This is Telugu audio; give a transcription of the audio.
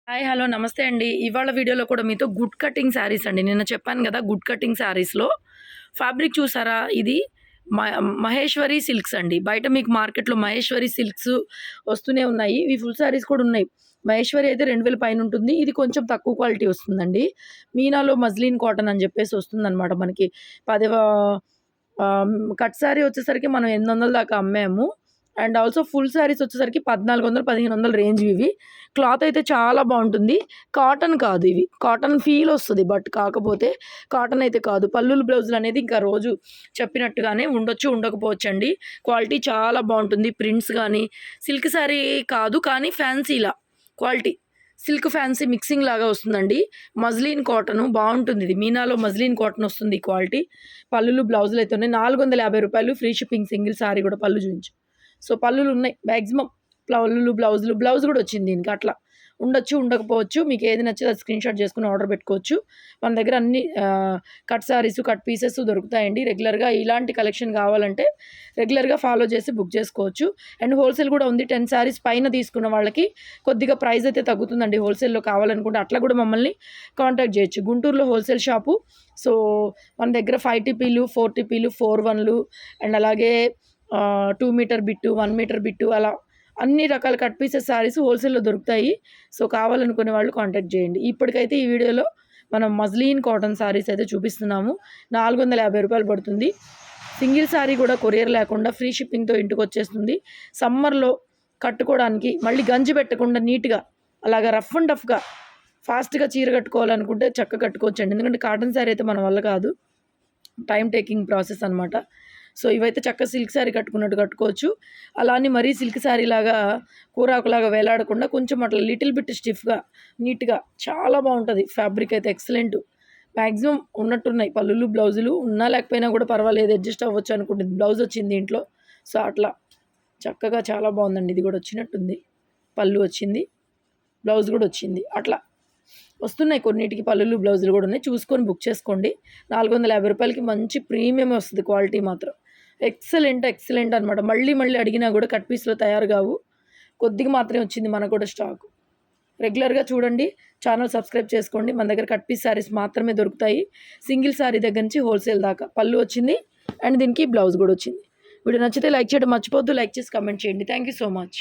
హాయ్. హలో. నమస్తే అండి. ఇవాళ వీడియోలో కూడా మీతో గుడ్ కటింగ్ శారీస్ అండి. నిన్న చెప్పాను కదా! గుడ్ కటింగ్ శారీస్‌లో ఫ్యాబ్రిక్ చూసారా? ఇది మ మహేశ్వరి సిల్క్స్ అండి. బయట మీకు మార్కెట్‌లో మహేశ్వరి సిల్క్స్ వస్తూనే ఉన్నాయి. ఇవి ఫుల్ శారీస్ కూడా ఉన్నాయి. మహేశ్వరి అయితే 2000 పైన ఉంటుంది. ఇది కొంచెం తక్కువ క్వాలిటీ వస్తుందండి. మీనాలో మజ్లిన్ కాటన్ అని చెప్పేసి వస్తుందనమాట మనకి. పదివ కట్ శారీ వచ్చేసరికి మనం 800 దాకా అమ్మాము. అండ్ ఆల్సో ఫుల్ శారీస్ వచ్చేసరికి 1400, 1500 రేంజ్ ఇవి. క్లాత్ అయితే చాలా బావుంటుంది. కాటన్ కాదు ఇవి. కాటన్ ఫీల్ వస్తది. బట్ కాకపోతే కాటన్ అయితే కాదు. పల్లులు, బ్లౌజులు అనేది ఇంకా రోజు చెప్పినట్టుగానే ఉండొచ్చు, ఉండకపోవచ్చండి. క్వాలిటీ చాలా బావుంటుంది. ప్రింట్స్ గానీ, సిల్క్ శారీ కాదు కానీ ఫ్యాన్సీలా క్వాలిటీ. సిల్క్ ఫ్యాన్సీ మిక్సింగ్ లాగా వస్తుందండి. మజ్లిన్ కాటను బావుంటుంది ఇది. మీనాలో మజ్లిన్ కాటన్ వస్తుంది ఈ క్వాలిటీ. పల్లులు, బ్లౌజులు అయితే ఉన్నాయి. రూ. 450 ఫ్రీ షిప్పింగ్ సింగిల్ శారీ కూడా. పళ్ళు చూయించు. సో పల్లులున్నాయి మాక్సిమం. పల్లులు, బ్లౌజ్ కూడా వచ్చింది దీనికి. అట్లా ఉండొచ్చు, ఉండకపోవచ్చు. మీకు ఏది నచ్చితే అది స్క్రీన్‌షాట్ చేసుకొని ఆర్డర్ పెట్టుకోవచ్చు. మన దగ్గర అన్ని కట్ సారీస్, కట్ పీసెస్ దొరుకుతాయండి. రెగ్యులర్‌గా ఇలాంటి కలెక్షన్ కావాలంటే రెగ్యులర్‌గా ఫాలో చేసి బుక్ చేసుకోవచ్చు. అండ్ హోల్సేల్ కూడా ఉంది. 10 సారీస్ పైన తీసుకున్న వాళ్ళకి కొద్దిగా ప్రైస్ అయితే తగ్గుతుందండి. హోల్సేల్‌లో కావాలనుకుంటే అట్లా కూడా మమ్మల్ని కాంటాక్ట్ చేయొచ్చు. గుంటూరులో హోల్సేల్ షాపు. సో మన దగ్గర 5 టీపీలు, 4 టీపీలు, 4 వన్‌లు అండ్ అలాగే 2 మీటర్ బిట్టు, 1 మీటర్ బిట్టు అలా అన్ని రకాల కట్ పీసెస్ శారీస్ హోల్సేల్‌లో దొరుకుతాయి. సో కావాలనుకునే వాళ్ళు కాంటాక్ట్ చేయండి. ఇప్పటికైతే ఈ వీడియోలో మనం మజ్లిన్ కాటన్ శారీస్ అయితే చూపిస్తున్నాము. రూ. 450 పడుతుంది. సింగిల్ శారీ కూడా కొరియర్ లేకుండా ఫ్రీ షిప్పింగ్‌తో ఇంటికొచ్చేస్తుంది. సమ్మర్‌లో కట్టుకోవడానికి మళ్ళీ గంజి పెట్టకుండా నీట్‌గా అలాగా రఫ్ అండ్ టఫ్‌గా ఫాస్ట్‌గా చీర కట్టుకోవాలనుకుంటే చక్కగా కట్టుకోవచ్చండి. ఎందుకంటే కాటన్ శారీ అయితే మన వల్ల కాదు. టైమ్ టేకింగ్ ప్రాసెస్ అనమాట. సో ఇవైతే చక్కగా సిల్క్ శారీ కట్టుకున్నట్టు కట్టుకోవచ్చు. అలా అని మరీ సిల్క్ శారీలాగా కూరాకులాగా వేలాడకుండా కొంచెం అట్లా లిటిల్ బిట్ స్టిఫ్‌గా, నీట్‌గా చాలా బావుంటది. ఫ్యాబ్రిక్ అయితే ఎక్సలెంట్. మాక్సిమం ఉన్నట్టున్నాయి పల్లులు, బ్లౌజులు. ఉన్నా లేకపోయినా కూడా పర్వాలేదు అడ్జస్ట్ అవ్వచ్చు అనుకుంటుంది. బ్లౌజ్ వచ్చింది దీంట్లో. సో అట్లా చక్కగా చాలా బావుందండి. ఇది కూడా వచ్చినట్టుంది. పళ్ళు వచ్చింది. బ్లౌజ్ కూడా వచ్చింది. అట్లా వస్తున్నాయి కొన్నిటికి పల్లులు, బ్లౌజులు కూడా ఉన్నాయి. చూసుకొని బుక్ చేసుకోండి. రూ. 450కి మంచి ప్రీమియం వస్తది క్వాలిటీ మాత్రం. ఎక్సలెంట్ అనమాట. మళ్ళీ అడిగినా కూడా కట్ పీస్‌లో తయారు కావు. కొద్దిగా మాత్రమే వచ్చింది మనకు కూడా స్టాకు. రెగ్యులర్‌గా చూడండి. ఛానల్ సబ్స్క్రైబ్ చేసుకోండి. మన దగ్గర కట్ పీస్ శారీస్ మాత్రమే దొరుకుతాయి. సింగిల్ శారీ దగ్గర నుంచి హోల్సేల్ దాకా. పళ్ళు వచ్చింది అండ్ దీనికి బ్లౌజ్ కూడా వచ్చింది. వీడియో నచ్చితే లైక్ చేయడం మర్చిపోవద్దు. లైక్ చేసి కామెంట్ చేయండి. Thank you so much.